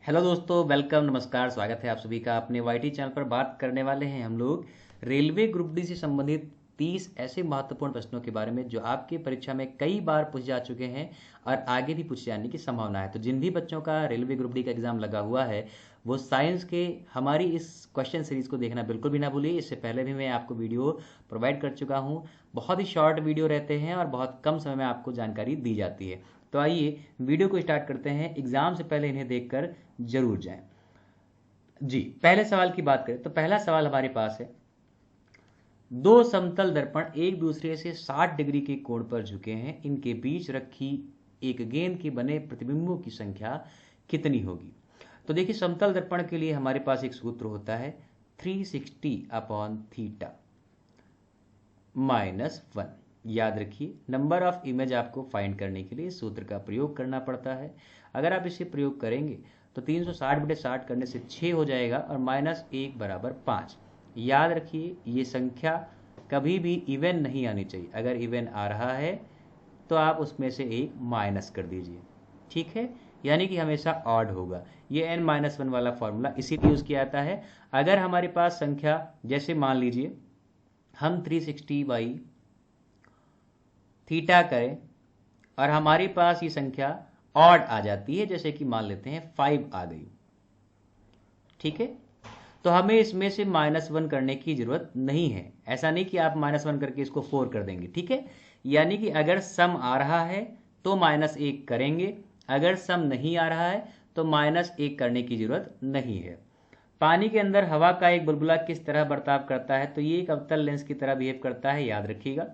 Hello दोस्तों, welcome, नमस्कार, स्वागत है आप सभी का अपने वाईटी चैनल पर। बात करने वाले हैं हम लोग रेलवे ग्रुप डी से संबंधित 30 ऐसे महत्वपूर्ण प्रश्नों के बारे में जो आपके परीक्षा में कई बार पूछे जा चुके हैं और आगे भी पूछे जाने की संभावना है। तो जिन भी बच्चों का रेलवे ग्रुप डी का एग्जाम लगा हुआ है वो साइंस के हमारी इस क्वेश्चन सीरीज को देखना बिल्कुल भी ना भूलिए। इससे पहले भी मैं आपको वीडियो प्रोवाइड कर चुका हूँ। बहुत ही शॉर्ट वीडियो रहते हैं और बहुत कम समय में आपको जानकारी दी जाती है। तो आइए वीडियो को स्टार्ट करते हैं। एग्जाम से पहले इन्हें देखकर जरूर जाएं। जी, पहले सवाल की बात करें तो पहला सवाल हमारे पास है, दो समतल दर्पण एक दूसरे से 60 डिग्री के कोण पर झुके हैं, इनके बीच रखी एक गेंद के बने प्रतिबिंबों की संख्या कितनी होगी। तो देखिए, समतल दर्पण के लिए हमारे पास एक सूत्र होता है 360/थीटा -1। याद रखिए, नंबर ऑफ इमेज आपको फाइंड करने के लिए सूत्र का प्रयोग करना पड़ता है। अगर आप इसे प्रयोग करेंगे तो 360/60 करने से 6 हो जाएगा और -1 = 5। याद रखिए, ये संख्या कभी भी इवन नहीं आनी चाहिए। अगर इवन आ रहा है तो आप उसमें से एक माइनस कर दीजिए, ठीक है। यानी कि हमेशा ऑड होगा। ये n-1 वाला फॉर्मूला इसीलिए यूज किया जाता है। अगर हमारे पास संख्या, जैसे मान लीजिए हम 360/थीटा करें और हमारे पास ये संख्या ऑड आ जाती है, जैसे कि मान लेते हैं 5 आ गई, ठीक है, तो हमें इसमें से -1 करने की जरूरत नहीं है। ऐसा नहीं कि आप -1 करके इसको 4 कर देंगे, ठीक है। यानी कि अगर सम आ रहा है तो -1 करेंगे, अगर सम नहीं आ रहा है तो -1 करने की जरूरत नहीं है। पानी के अंदर हवा का एक बुलबुला किस तरह बर्ताव करता है। तो ये एक अवतल लेंस की तरह बिहेव करता है, याद रखिएगा।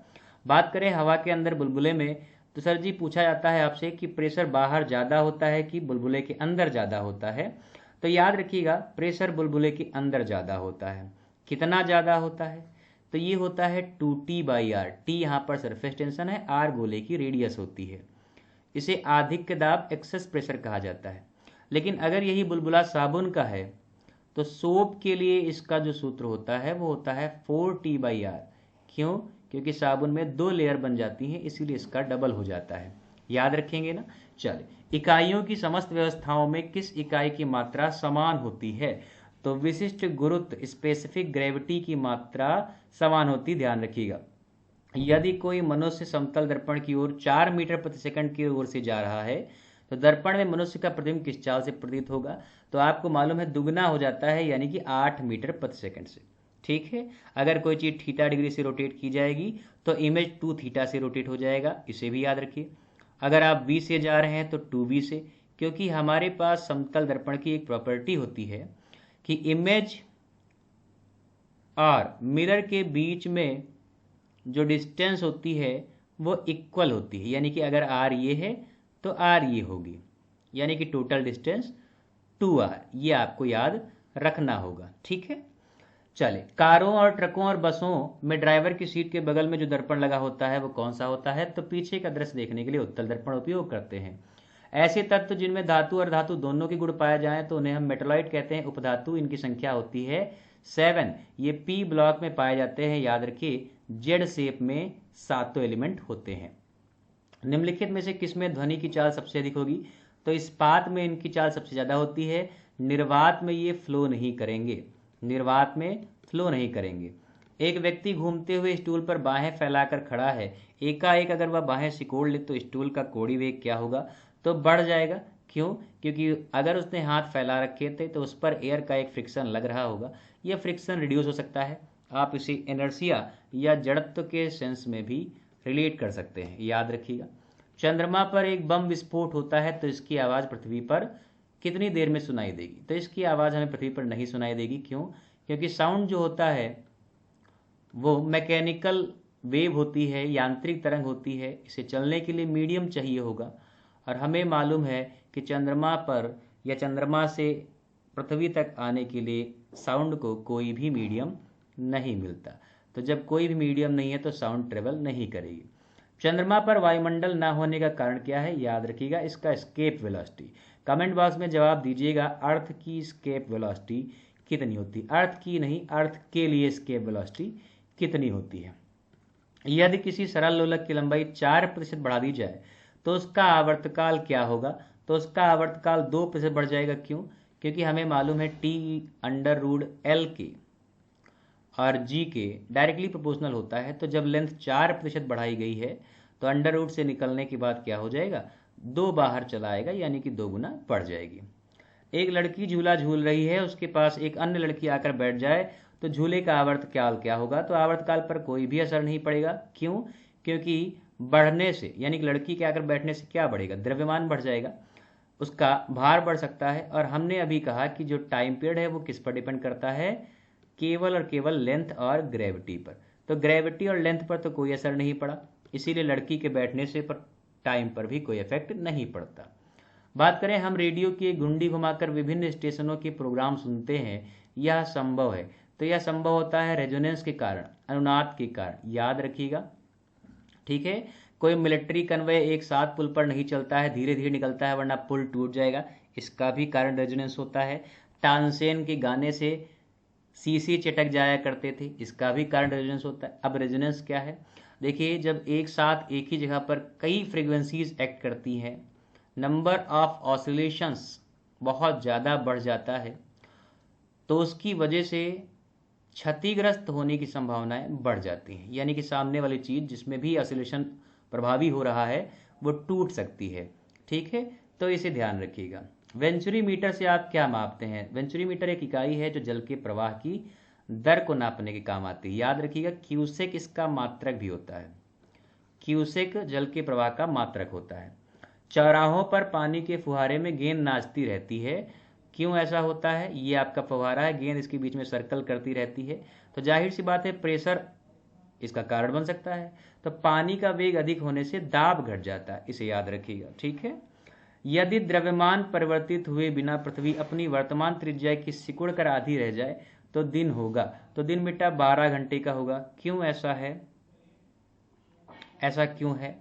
बात करें हवा के अंदर बुलबुले में, तो सर जी पूछा जाता है आपसे कि प्रेशर बाहर ज़्यादा होता है कि बुलबुले के अंदर ज़्यादा होता है। तो याद रखिएगा, प्रेशर बुलबुले के अंदर ज़्यादा होता है। कितना ज़्यादा होता है? तो ये होता है 2T/r। टी यहाँ पर सरफेस टेंशन है, r गोले की रेडियस होती है। इसे अधिक दाब एक्सेस प्रेशर कहा जाता है। लेकिन अगर यही बुलबुला साबुन का है तो सोप के लिए इसका जो सूत्र होता है वो होता है 4T/r। क्यों? क्योंकि साबुन में 2 लेयर बन जाती हैं, इसीलिए इसका डबल हो जाता है। याद रखेंगे ना। चलिए, इकाइयों की समस्त व्यवस्थाओं में किस इकाई की मात्रा समान होती है। तो विशिष्ट गुरुत्व स्पेसिफिक ग्रेविटी की मात्रा समान होती, ध्यान रखिएगा। यदि कोई मनुष्य समतल दर्पण की ओर 4 मीटर प्रति सेकंड की ओर से जा रहा है तो दर्पण में मनुष्य का प्रतिबिंब किस चाल से प्रतीत होगा। तो आपको मालूम है दुगना हो जाता है, यानी कि 8 मीटर प्रति सेकंड से, ठीक है। अगर कोई चीज थीटा डिग्री से रोटेट की जाएगी तो इमेज 2 थीटा से रोटेट हो जाएगा, इसे भी याद रखिए। अगर आप बी से जा रहे हैं तो 2b से, क्योंकि हमारे पास समतल दर्पण की एक प्रॉपर्टी होती है कि इमेज और मिरर के बीच में जो डिस्टेंस होती है वो इक्वल होती है। यानी कि अगर r ये है तो r ये होगी, यानी कि टोटल डिस्टेंस 2r। ये आपको याद रखना होगा, ठीक है। चले, कारों और ट्रकों और बसों में ड्राइवर की सीट के बगल में जो दर्पण लगा होता है वो कौन सा होता है। तो पीछे का दृश्य देखने के लिए उत्तल दर्पण उपयोग करते हैं। ऐसे तत्व जिनमें धातु और धातु दोनों के गुण पाए जाएं तो उन्हें हम मेटालॉइड कहते हैं। उपधातु, इनकी संख्या होती है 7। ये पी ब्लॉक में पाए जाते हैं। याद रखिए, जेड शेप में 7 एलिमेंट होते हैं। निम्नलिखित में से किसमें ध्वनि की चाल सबसे अधिक होगी। तो इस्पात में इनकी चाल सबसे ज्यादा होती है। निर्वात में ये फ्लो नहीं करेंगे, निर्वात में फ्लो नहीं करेंगे। एक व्यक्ति घूमते हुए स्टूल पर बाहें फैलाकर खड़ा है, एकाएक अगर वह बाहें सिकोड़ ले तो स्टूल का कोड़ी वेग क्या होगा। तो बढ़ जाएगा। क्यों? क्योंकि अगर उसने हाथ फैला रखे थे तो उस पर एयर का एक फ्रिक्शन लग रहा होगा। यह फ्रिक्शन रिड्यूस हो सकता है। आप इसे इनर्शिया या जड़त्व के सेंस में भी रिलेट कर सकते हैं, याद रखिएगा। चंद्रमा पर एक बम विस्फोट होता है तो इसकी आवाज़ पृथ्वी पर कितनी देर में सुनाई देगी। तो इसकी आवाज़ हमें पृथ्वी पर नहीं सुनाई देगी। क्यों? क्योंकि साउंड जो होता है वो मैकेनिकल वेव होती है, यांत्रिक तरंग होती है। इसे चलने के लिए मीडियम चाहिए होगा, और हमें मालूम है कि चंद्रमा पर या चंद्रमा से पृथ्वी तक आने के लिए साउंड को कोई भी मीडियम नहीं मिलता। तो जब कोई भी मीडियम नहीं है तो साउंड ट्रेवल नहीं करेगी। चंद्रमा पर वायुमंडल ना होने का कारण क्या है। याद रखिएगा, इसका स्केप वेलोसिटी। कमेंट बॉक्स में जवाब दीजिएगा, अर्थ की स्केप वेलोसिटी कितनी होती है। अर्थ की नहीं, अर्थ के लिए स्केप वेलोसिटी कितनी होती है। यदि किसी सरल लोलक की लंबाई 4% बढ़ा दी जाए तो उसका आवर्तकाल क्या होगा। तो उसका आवर्तकाल 2% बढ़ जाएगा। क्यों? क्योंकि हमें मालूम है T√L के और G के डायरेक्टली प्रोपोर्शनल होता है। तो जब लेंथ 4% बढ़ाई गई है तो अंडर रूट से निकलने के बाद क्या हो जाएगा, 2 बाहर चला आएगा, यानी कि 2 गुना बढ़ जाएगी। एक लड़की झूला झूल रही है, उसके पास एक अन्य लड़की आकर बैठ जाए तो झूले का आवर्तकाल क्या होगा, तो आवर्तकाल पर कोई भी असर नहीं पड़ेगा। क्यों? क्योंकि बढ़ने से, यानी कि लड़की के आकर बैठने से क्या बढ़ेगा, द्रव्यमान बढ़ जाएगा, उसका भार बढ़ सकता है। और हमने अभी कहा कि जो टाइम पीरियड है वो किस पर डिपेंड करता है, केवल और केवल लेंथ और ग्रेविटी पर। तो ग्रेविटी और लेंथ पर तो कोई असर नहीं पड़ा, इसीलिए लड़की के बैठने से पर टाइम पर भी कोई इफेक्ट नहीं पड़ता। बात करें हम रेडियो की घुंडी घुमाकर विभिन्न स्टेशनों के प्रोग्राम सुनते हैं, यह संभव है। तो यह संभव होता है रेजोनेंस के कारण, अनुनाद के कारण, याद रखिएगा। ठीक है, कोई मिलिट्री कन्वे एक साथ पुल पर नहीं चलता है, धीरे धीरे निकलता है वरना पुल टूट जाएगा, इसका भी कारण रेजोनेंस होता है। तानसेन के गाने से सीसी चटक जाया करते थे, इसका भी कारण रेजोनेंस होता है। अब रेजोनेंस क्या है, देखिए जब एक साथ एक ही जगह पर कई फ्रीक्वेंसीज एक्ट करती हैं, नंबर ऑफ ऑसिलेशंस बहुत ज़्यादा बढ़ जाता है, तो उसकी वजह से क्षतिग्रस्त होने की संभावनाएं बढ़ जाती हैं, यानी कि सामने वाली चीज़ जिसमें भी ऑसिलेशन प्रभावी हो रहा है वो टूट सकती है। ठीक है, तो इसे ध्यान रखिएगा। वेंचुरी मीटर से आप क्या मापते हैं? वेंचुरी मीटर एक इकाई है जो जल के प्रवाह की दर को नापने के काम आती है। याद रखिएगा, क्यूसेक इसका मात्रक भी होता है, क्यूसेक जल के प्रवाह का मात्रक होता है। चौराहों पर पानी के फुहारे में गेंद नाचती रहती है, क्यों ऐसा होता है? ये आपका फव्वारा है, गेंद इसके बीच में सर्कल करती रहती है, तो जाहिर सी बात है प्रेशर इसका कारण बन सकता है। तो पानी का वेग अधिक होने से दाब घट जाता है, इसे याद रखिएगा। ठीक है, यदि द्रव्यमान परिवर्तित हुए बिना पृथ्वी अपनी वर्तमान त्रिज्या की सिकुड़ कर आधी रह जाए तो दिन होगा। तो दिन बेटा 12 घंटे का होगा। क्यों ऐसा है? ऐसा क्यों है?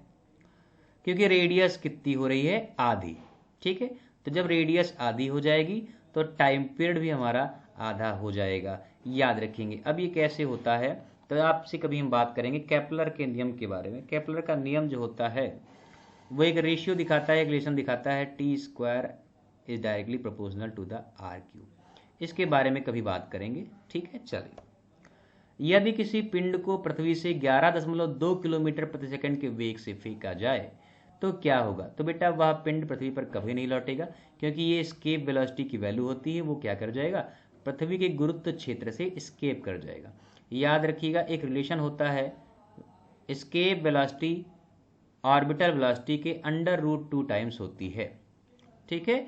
क्योंकि रेडियस कितनी हो रही है, आधी। ठीक है, तो जब रेडियस आधी हो जाएगी तो टाइम पीरियड भी हमारा आधा हो जाएगा, याद रखेंगे। अब ये कैसे होता है, तो आपसे कभी हम बात करेंगे केपलर के नियम के बारे में। केपलर का नियम जो होता है वो एक रेशियो दिखाता है, एक रिलेशन दिखाता है, T² is directly proportional to the R³। इसके बारे में कभी बात करेंगे। ठीक है, चलिए। यदि किसी पिंड को पृथ्वी से 11.2 किलोमीटर प्रति सेकंड के वेग से फेंका जाए तो क्या होगा? तो बेटा वह पिंड पृथ्वी पर कभी नहीं लौटेगा, क्योंकि ये एस्केप वेलोसिटी की वैल्यू होती है, वो क्या कर जाएगा, पृथ्वी के गुरुत्व क्षेत्र से एस्केप कर जाएगा। याद रखिएगा, एक रिलेशन होता है एस्केप वेलोसिटी ऑर्बिटल वेलोसिटी के √2 टाइम्स होती है। ठीक है,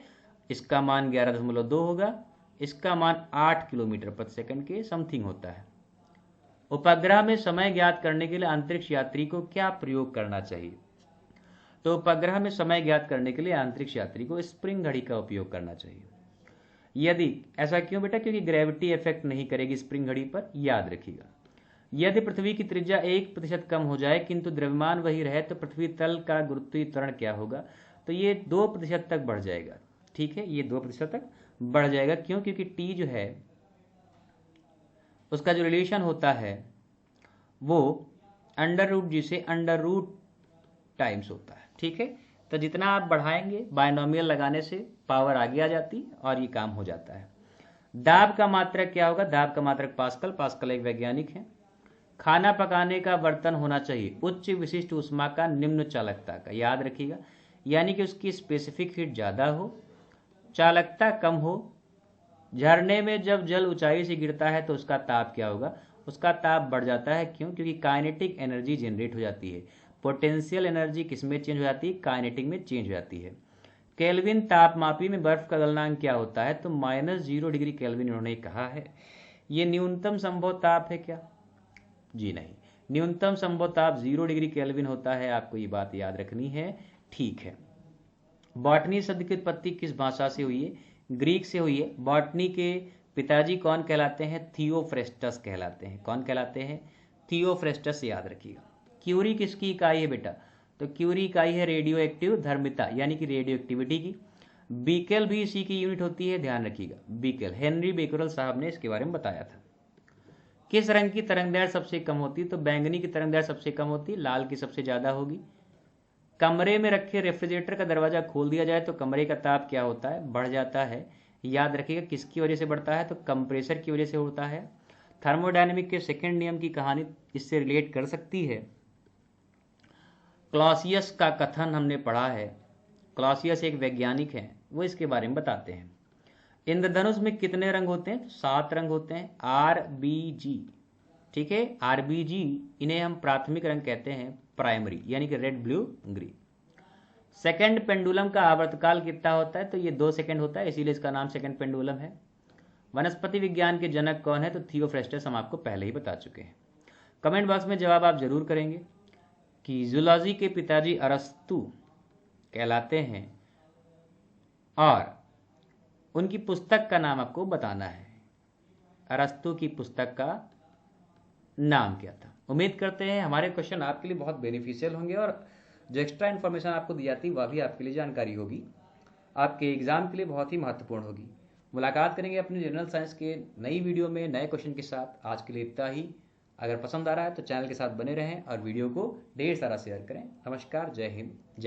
इसका मान 11.2 होगा, इसका मान 8 किलोमीटर प्रति सेकंड के समथिंग होता है। उपग्रह में समय ज्ञात करने के लिए अंतरिक्ष यात्री को क्या प्रयोग करना चाहिए? तो उपग्रह में समय ज्ञात करने के लिए अंतरिक्ष यात्री को स्प्रिंग घड़ी का उपयोग करना चाहिए। यदि ऐसा क्यों बेटा? क्योंकि ग्रेविटी इफेक्ट नहीं करेगी स्प्रिंग घड़ी पर, याद रखिएगा। यदि पृथ्वी की त्रिज्या 1% कम हो जाए किंतु द्रव्यमान वही रहे तो पृथ्वी तल का गुरुत्वीय त्वरण क्या होगा? तो ये 2% तक बढ़ जाएगा। ठीक है, ये 2% तक बढ़ जाएगा। क्यों? क्योंकि टी जो है उसका जो रिलेशन होता है वो √g से √2 टाइम्स होता है। ठीक है, तो जितना आप बढ़ाएंगे बायनोमियल लगाने से पावर आगे आ जाती और ये काम हो जाता है। दाब का मात्रक क्या होगा? दाब का मात्रक पास्कल, पास्कल एक वैज्ञानिक है। खाना पकाने का बर्तन होना चाहिए उच्च विशिष्ट ऊष्मा का, निम्न चालकता का, याद रखिएगा, यानी कि उसकी स्पेसिफिक हीट ज़्यादा हो, चालकता कम हो। झरने में जब जल ऊंचाई से गिरता है तो उसका ताप क्या होगा? उसका ताप बढ़ जाता है। क्यों? क्योंकि काइनेटिक एनर्जी जनरेट हो जाती है। पोटेंशियल एनर्जी किस में चेंज हो जाती है? काइनेटिक में चेंज हो जाती है। केल्विन तापमापी में बर्फ का गलनांक क्या होता है? तो -0 डिग्री केल्विन इन्होंने कहा है। ये न्यूनतम संभव ताप है क्या? जी नहीं, न्यूनतम संभव ताप 0 डिग्री केल्विन होता है, आपको ये बात याद रखनी है। ठीक है, बॉटनी शब्द की उत्पत्ति किस भाषा से हुई है? ग्रीक से हुई है। बॉटनी के पिताजी कौन कहलाते हैं? थियोफ्रेस्टस कहलाते हैं। कौन कहलाते हैं? थियोफ्रेस्टस, याद रखिएगा। क्यूरी किसकी इकाई है बेटा? तो क्यूरी इकाई है रेडियो एक्टिव धर्मिता, यानी कि रेडियो एक्टिविटी की। बीकेल भी इसी की यूनिट होती है, ध्यान रखिएगा। बीकेल हेनरी बेकरल साहब ने इसके बारे में बताया था। किस रंग की तरंग दैर्घ्य सबसे कम होती है? तो बैंगनी की तरंग दैर्घ्य सबसे कम होती है, लाल की सबसे ज्यादा होगी। कमरे में रखे रेफ्रिजरेटर का दरवाजा खोल दिया जाए तो कमरे का ताप क्या होता है, बढ़ जाता है। याद रखिएगा किसकी वजह से बढ़ता है, तो कंप्रेसर की वजह से होता है। थर्मोडायनेमिक के सेकंड नियम की कहानी इससे रिलेट कर सकती है। क्लॉसियस का कथन हमने पढ़ा है। क्लॉसियस एक वैज्ञानिक हैं, वो इसके बारे में बताते हैं। इंद्रधनुष में कितने रंग होते हैं, तो 7 रंग होते हैं। RBG, ठीक है, RBG इन्हें हम प्राथमिक रंग कहते हैं, प्राइमरी, यानी कि red, blue, green. Second pendulum का आवर्तकाल कितना होता है, तो ये 2 सेकंड होता है, इसीलिए इसका नाम सेकंड पेंडुलम है। वनस्पति विज्ञान के जनक कौन है, तो थियोफ्रेस्टस हम आपको पहले ही बता चुके हैं। कमेंट बॉक्स में जवाब आप जरूर करेंगे कि जूलॉजी के पिताजी अरस्तु कहलाते हैं और उनकी पुस्तक का नाम आपको बताना है। अरस्तु की पुस्तक का नाम क्या था। उम्मीद करते हैं हमारे क्वेश्चन आपके लिए बहुत बेनिफिशियल होंगे और जो एक्स्ट्रा इन्फॉर्मेशन आपको दी जाती है वह भी आपके लिए जानकारी होगी, आपके एग्जाम के लिए बहुत ही महत्वपूर्ण होगी। मुलाकात करेंगे अपने जनरल साइंस के नई वीडियो में नए क्वेश्चन के साथ। आज के लिए इतना ही। अगर पसंद आ रहा है तो चैनल के साथ बने रहें और वीडियो को ढेर सारा शेयर करें। नमस्कार, जय हिंद, जय